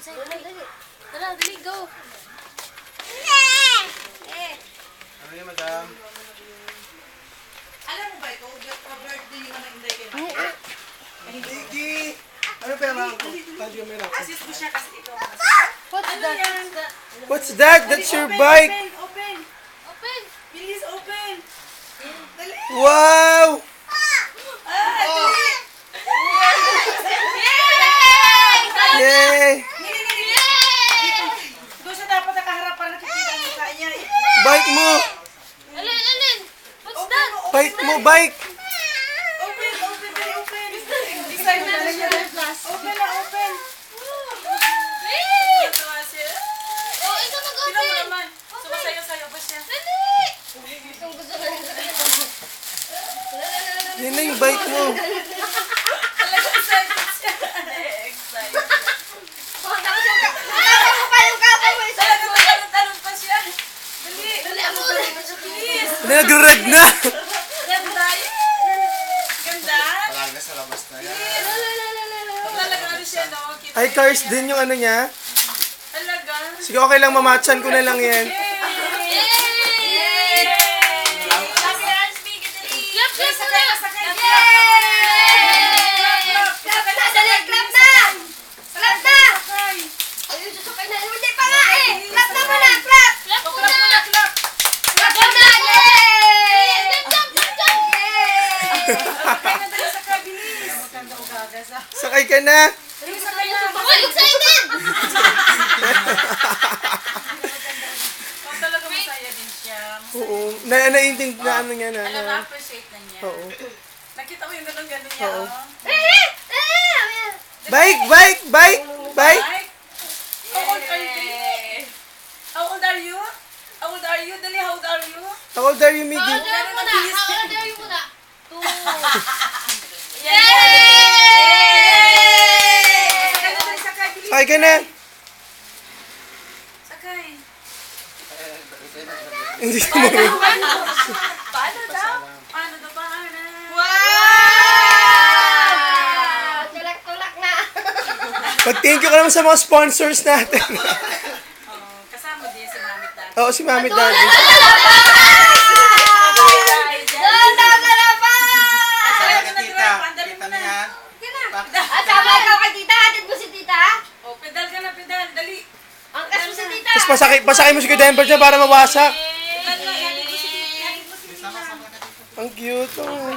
Tara, dali, go. Ano yun, madam? Alam mo ba ito? Birthday yung nanday kayo. Hindi! Ano pa yung Assist mo siya kasi ito. What's that? What's that? That's your bike! Open! Open. Bilis, open! Dali! Wow! Dali! Yay! Doon siya dapat nakaharap para nakikita ang mukha niya. Bike mo! Alin? What's that? Bike mo, bike! Open! Open! Excited na siya. Open na, open! Hey! Tuwa siya. Oh, ikaw Sino mo mag-open. naman? Sumasayo-sayo ba siya? Dali! Itong gusto ko rin. Yan na yung bike mo. Talaga excited siya. Excited. Talaga talon pa siya. Dali! Dali, ako ulit. Bilis! Nag-red na! Ganda! Ganda! Talaga sa labas na yan. Talaga ano siya, no? Kita Ay, cars din yung ano niya. Talaga. Sige, okay lang, mamatchan ko na lang yan. Yay! Clap, clap Sakay muna. na, sakay na. Clap muna. Clap muna, clap. Sakay na, dali, sakay, bilis. Maganda ugagas, ah. Sakay ka na! Dali, sakay na. Uy, excited! Oh, talaga masaya din siya. Oo. Naiintindi na ano niya na. Alam na, appreciate na niya. Oo. Nakita mo yung gano'n-gano'n niya, Oo. oh. Bike! Bike! Bike! Bike! How old are you? How old are you? How old are you? Dali, how old are you? How old are you, Miggy? How old are you muna? 2. Sakay na, dali, sakay, bilis. Sakay ka na! Sakay. Hindi ko mo. Paano daw? Paano daw? Paano? Tulak-tulak na. Mag-thank you ka naman sa mga sponsors natin. Oh, kasama din si Mami Dad. Oo, si Mami Daddy. Doon daw ka na pa! Tita mo na. At sama ikaw kay tita, hatid mo si tita. Oh, pedal ka na, pedal. Dali. Angkas mo si tita. Tapos pasakay mo si Kuya Denver dyan para mawasak. Pedal na, hatid mo si tita. Ang cute. Oh.